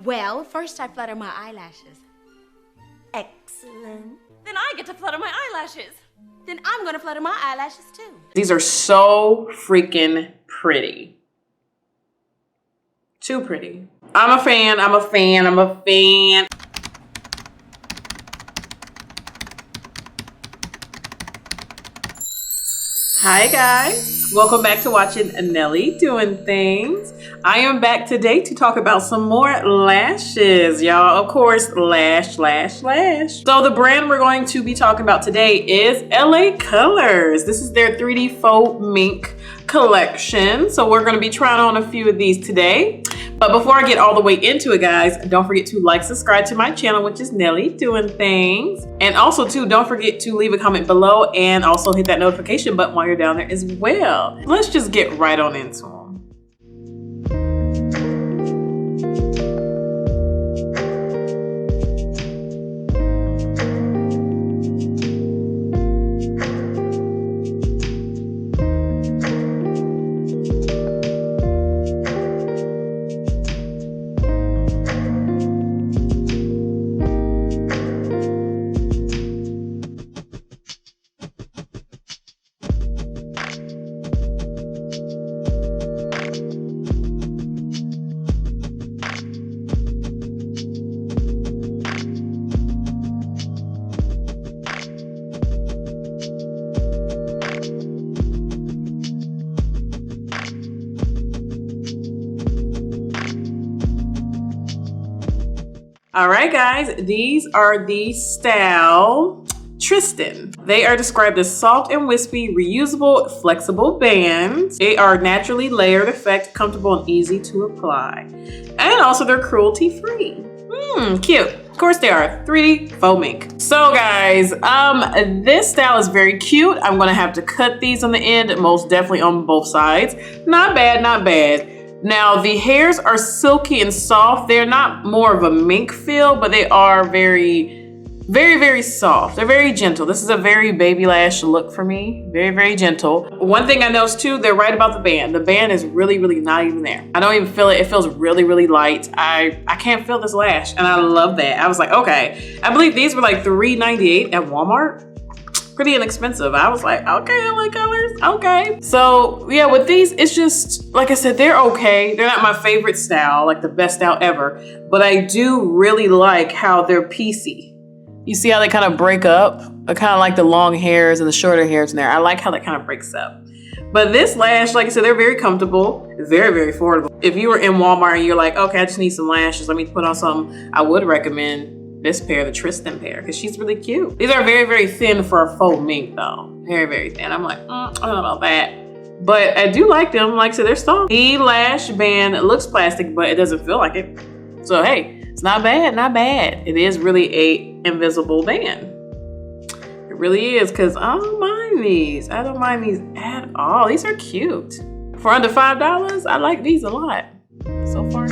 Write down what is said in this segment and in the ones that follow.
Well, first I flutter my eyelashes. Excellent. Then I get to flutter my eyelashes. Then I'm gonna flutter my eyelashes too. These are so freaking pretty. Too pretty. I'm a fan, I'm a fan, I'm a fan. Hi guys, welcome back to watching Nelly Doing Things. I am back today to talk about some more lashes, y'all. Of course, lash. So the brand we're going to be talking about today is LA Colors. This is their 3D faux mink collection. So we're going to be trying on a few of these today. But before I get all the way into it, guys, don't forget to like, subscribe to my channel, which is Nelly Doing Things. And also, too, don't forget to leave a comment below and also hit that notification button while you're down there as well. Let's just get right on into them. All right, guys, these are the style Tristan. They are described as soft and wispy, reusable, flexible bands. They are naturally layered effect, comfortable and easy to apply. And also they're cruelty-free. Cute. Of course they are 3D faux mink. So guys, this style is very cute. I'm gonna have to cut these on the end, most definitely on both sides. Not bad, not bad. Now the hairs are silky and soft. They're not more of a mink feel, but they are very soft. They're very gentle. This is a very baby lash look for me. Very gentle. One thing I noticed too, they're right about the band. The band is really not even there. I don't even feel it. It feels really light. I can't feel this lash and I love that. I was like, okay. I believe these were like $3.98 at Walmart. Pretty inexpensive. I was like, okay, LA Colors, okay. So yeah, with these, it's just, like I said, they're okay. They're not my favorite style, like the best style ever, but I do really like how they're piecey. You see how they kind of break up? I kind of like the long hairs and the shorter hairs in there. I like how that kind of breaks up. But this lash, like I said, they're very comfortable, very affordable. If you were in Walmart and you're like, okay, I just need some lashes, let me put on some, I would recommend this pair, the Tristan pair, because she's really cute. These are very thin for a faux mink though. Very thin. I'm like, I don't know about that. But I do like them. Like I said, they're soft. The lash band looks plastic, but it doesn't feel like it. So hey, it's not bad. It is really a invisible band. It really is, because I don't mind these. I don't mind these at all. These are cute. For under $5, I like these a lot. So far.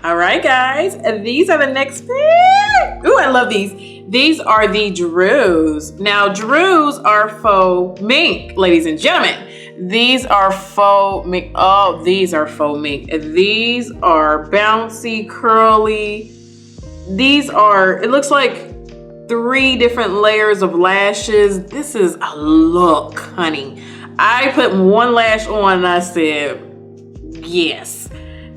All right, guys, these are the next pair. Ooh, I love these. These are the Drews. Now, Drews are faux mink, ladies and gentlemen. These are faux mink. Oh, these are faux mink. These are bouncy, curly. These are, it looks like 3 different layers of lashes. This is a look, honey. I put one lash on and I said, yes.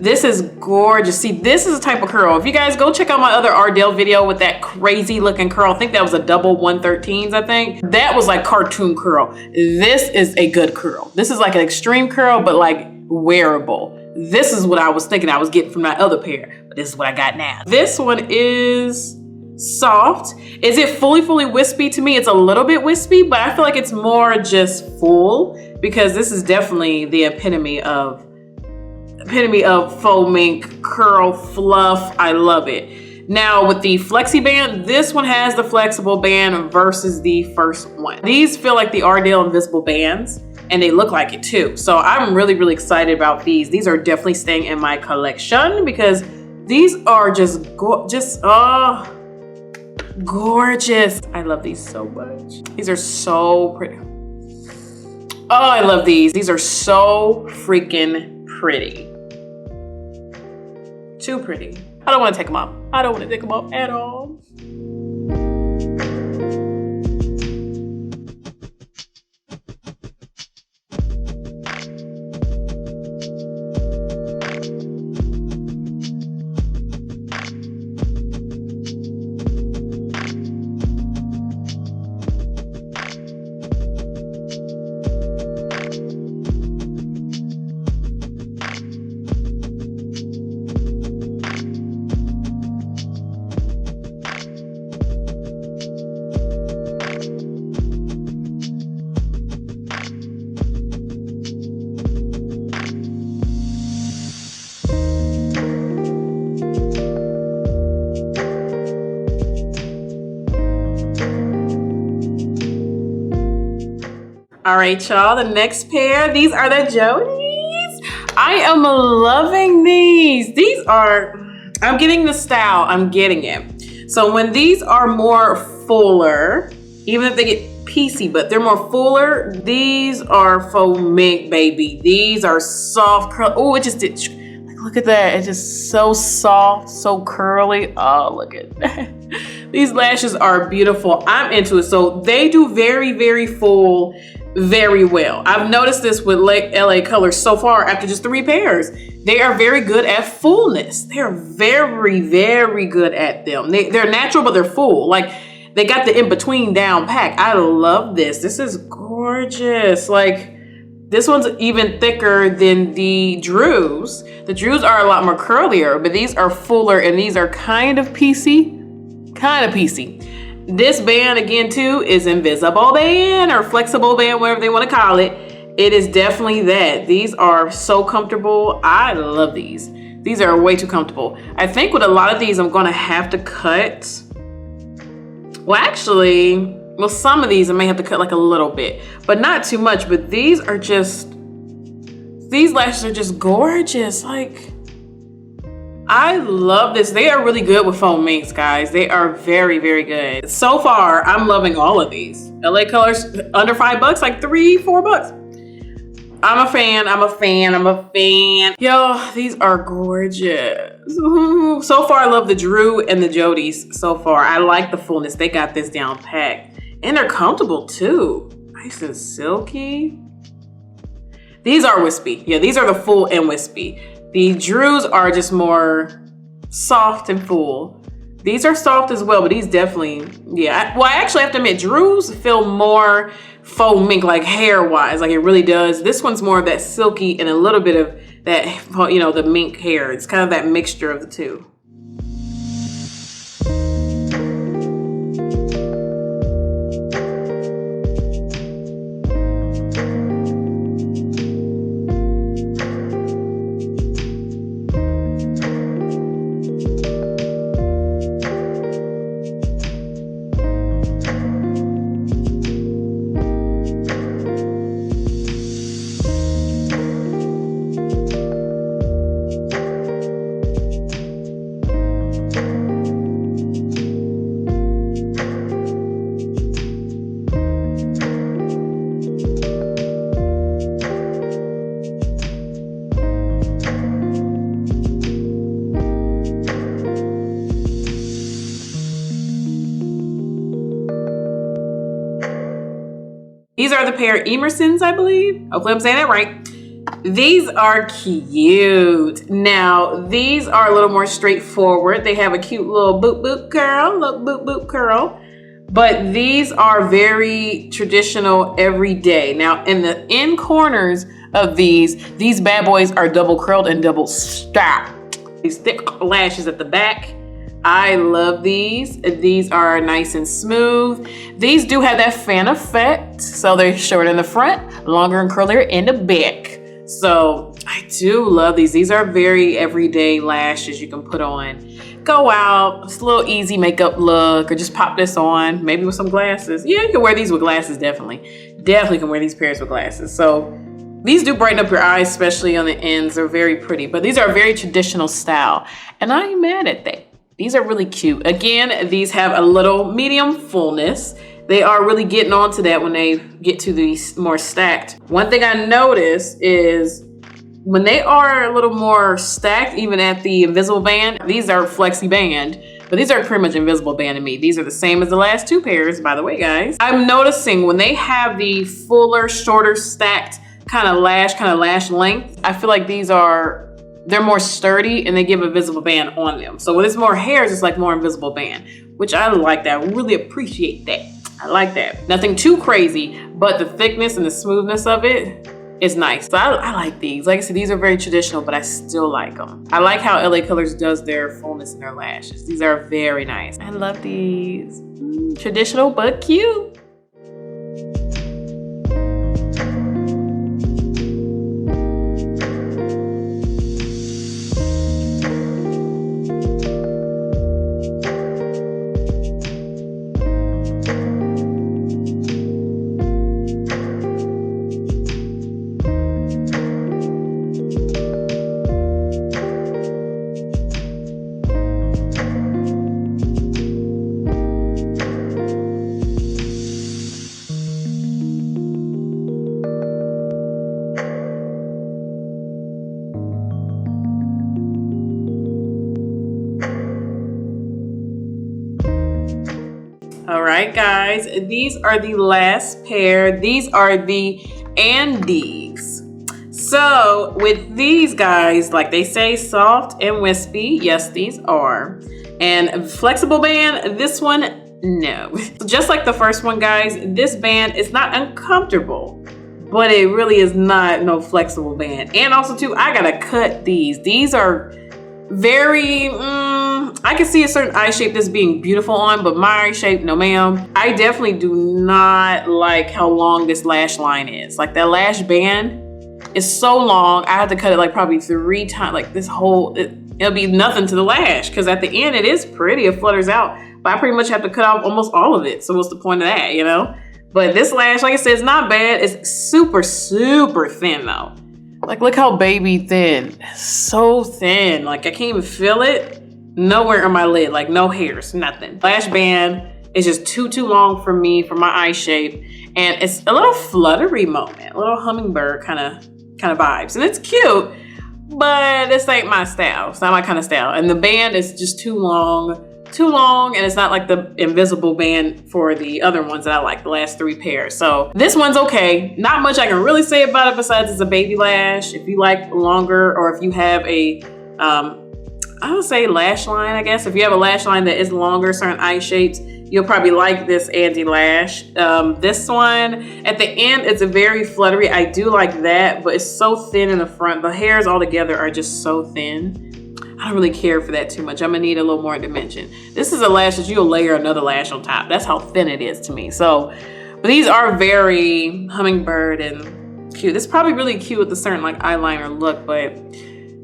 This is gorgeous. See, this is a type of curl. If you guys go check out my other Ardell video with that crazy looking curl, I think that was a double 113s, I think. That was like cartoon curl. This is a good curl. This is like an extreme curl, but like wearable. This is what I was thinking I was getting from that other pair, but this is what I got now. This one is soft. Is it fully wispy? To me, it's a little bit wispy, but I feel like it's more just full because this is definitely the epitome of faux mink curl fluff. I love it. Now with the flexi band, this one has the flexible band versus the first one. These feel like the Ardell invisible bands and they look like it too. So I'm really excited about these. These are definitely staying in my collection because these are just gorgeous. I love these so much. These are so pretty. Oh, I love these. These are so freaking pretty. Too pretty. I don't want to take them off. I don't want to take them off at all. All right, y'all, the next pair, these are the JODIEs. I am loving these. These are, I'm getting the style, I'm getting it. So when these are more fuller, even if they get piecey, but they're more fuller, these are faux mink, baby. These are soft curl. Oh, it just did, like, look at that. It's just so soft, so curly. Oh, look at that. These lashes are beautiful. I'm into it. So they do very full, very well. I've noticed this with LA Colors so far after just 3 pairs. They are very good at fullness. They're very good at them. They're natural, but they're full. Like they got the in-between down pack. I love this. This is gorgeous. Like this one's even thicker than the Drews. The Drews are a lot more curlier, but these are fuller and these are kind of piecey. This band again too is invisible band or flexible band, whatever they want to call it. It is definitely that. These are so comfortable. I love these. These are way too comfortable. I think with a lot of these I'm gonna have to cut. Well, actually, well, some of these I may have to cut like a little bit, but not too much. But these are just, these lashes are just gorgeous. Like, I love this. They are really good with faux minks, guys. They are very good. So far, I'm loving all of these. LA Colors, under $5, like $3-4. I'm a fan. Yo, these are gorgeous. So far, I love the Drew and the JODIEs so far. I like the fullness. They got this down packed. And they're comfortable too. Nice and silky. These are wispy. Yeah, these are the full and wispy. The Drews are just more soft and full. These are soft as well, but these definitely, yeah. Well, I actually have to admit, Drews feel more faux mink, like hair-wise, like it really does. This one's more of that silky and a little bit of that, you know, the mink hair. It's kind of that mixture of the two. These are the pair EMERSONs, I believe. Hopefully I'm saying that right. These are cute. Now, these are a little more straightforward. They have a cute little boop boop curl, little boop boop curl. But these are very traditional everyday. Now, in the end corners of these bad boys are double curled and double stacked. These thick lashes at the back. I love these. These are nice and smooth. These do have that fan effect. So they're short in the front, longer and curlier in the back. So I do love these. These are very everyday lashes you can put on. Go out, it's a little easy makeup look, or just pop this on, maybe with some glasses. Yeah, you can wear these with glasses, definitely. Definitely can wear these pairs with glasses. So these do brighten up your eyes, especially on the ends. They're very pretty, but these are very traditional style. And I ain't mad at that. These are really cute. Again, these have a little medium fullness. They are really getting onto that when they get to these more stacked. One thing I noticed is when they are a little more stacked, even at the invisible band, these are flexi band, but these are pretty much invisible band to me. These are the same as the last two pairs, by the way, guys. I'm noticing when they have the fuller, shorter, stacked kind of lash length, I feel like they're more sturdy and they give a visible band on them. So when it's more hairs, it's like more invisible band, which I like that. I really appreciate that. I like that. Nothing too crazy, but the thickness and the smoothness of it is nice. So I like these. Like I said, these are very traditional, but I still like them. I like how LA Colors does their fullness in their lashes. These are very nice. I love these. Traditional, but cute. All right, guys, these are the last pair. These are the ANDIEs. So with these guys, like they say, soft and wispy. Yes, these are. And flexible band, this one, no. Just like the first one, guys, this band is not uncomfortable, but it really is not no flexible band. And also too, I gotta cut these. These are very, I can see a certain eye shape that's being beautiful on, but my eye shape, no ma'am. I definitely do not like how long this lash line is. Like that lash band is so long. I had to cut it like probably 3 times, like this whole, it'll be nothing to the lash, because at the end it is pretty, it flutters out, but I pretty much have to cut off almost all of it. So what's the point of that, you know? But this lash, like I said, it's not bad. It's super, super thin though. Like, look how baby thin. So thin. Like, I can't even feel it. Nowhere on my lid. Like, no hairs, nothing. Lash band is just too long for me, for my eye shape. And it's a little fluttery moment. A little hummingbird kind of vibes. And it's cute, but this ain't my style. It's not my kind of style. And the band is just too long. And it's not like the invisible band for the other ones that I like, the last 3 pairs. So this one's okay. Not much I can really say about it besides it's a baby lash. If you like longer, or if you have a, I would say lash line, I guess. If you have a lash line that is longer, certain eye shapes, you'll probably like this ANDIE lash. This one, at the end, it's a very fluttery. I do like that, but it's so thin in the front. The hairs all together are just so thin. I don't really care for that too much. I'm gonna need a little more dimension. This is a lash that you'll layer another lash on top. That's how thin it is to me. So, but these are very hummingbird and cute. This is probably really cute with a certain like eyeliner look, but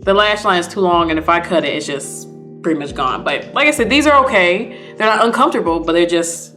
the lash line is too long, and if I cut it, it's just pretty much gone. But like I said, these are okay. They're not uncomfortable, but they're just,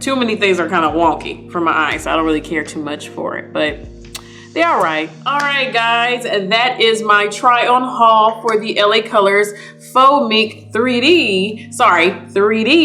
too many things are kind of wonky for my eyes. So I don't really care too much for it, but they're all right. All right, guys, that is my try on haul for the LA Colors Faux Mink 3D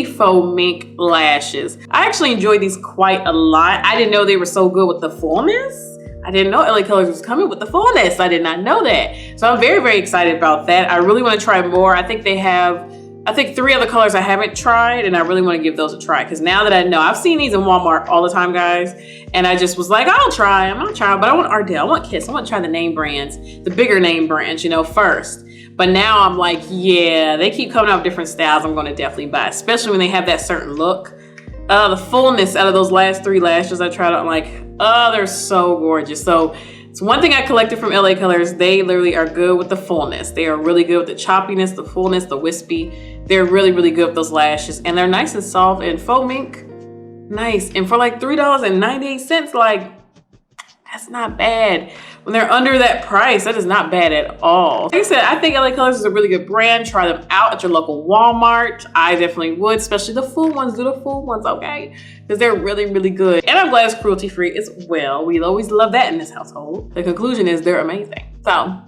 Faux Mink lashes. I actually enjoyed these quite a lot. I didn't know they were so good with the fullness. I didn't know LA Colors was coming with the fullness. I did not know that. So I'm very, very excited about that. I really want to try more. I think they have I think 3 other colors I haven't tried, and I really want to give those a try because now that I know, I've seen these in Walmart all the time, guys, and I just was like, I'll try them, but I want Ardell, I want Kiss, I want to try the name brands, the bigger name brands, you know, first. But now I'm like, yeah, they keep coming out with different styles. I'm going to definitely buy, especially when they have that certain look. The fullness out of those last 3 lashes I tried out, I'm like, oh, they're so gorgeous. So it's one thing I collected from LA Colors. They literally are good with the fullness. They are really good with the choppiness, the fullness, the wispy. They're really, really good with those lashes. And they're nice and soft. And faux mink, nice. And for like $3.98, like, that's not bad. When they're under that price, that is not bad at all. Like I said, I think LA Colors is a really good brand. Try them out at your local Walmart. I definitely would, especially the full ones. Do the full ones, okay? Because they're really, really good. And I'm glad it's cruelty-free as well. We always love that in this household. The conclusion is they're amazing. So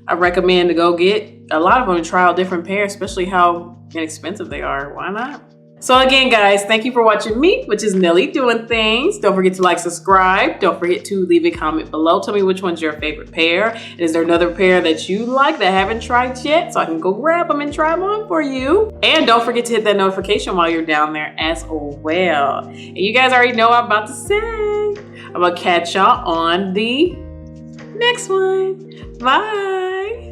I recommend to go get a lot of them and try out different pairs, especially how inexpensive they are. Why not? So again, guys, thank you for watching me, which is Nelly Doing Things. Don't forget to like, subscribe. Don't forget to leave a comment below. Tell me which one's your favorite pair. And is there another pair that you like that I haven't tried yet, so I can go grab them and try them on for you? And don't forget to hit that notification while you're down there as well. And you guys already know what I'm about to say. I'm gonna catch y'all on the next one. Bye.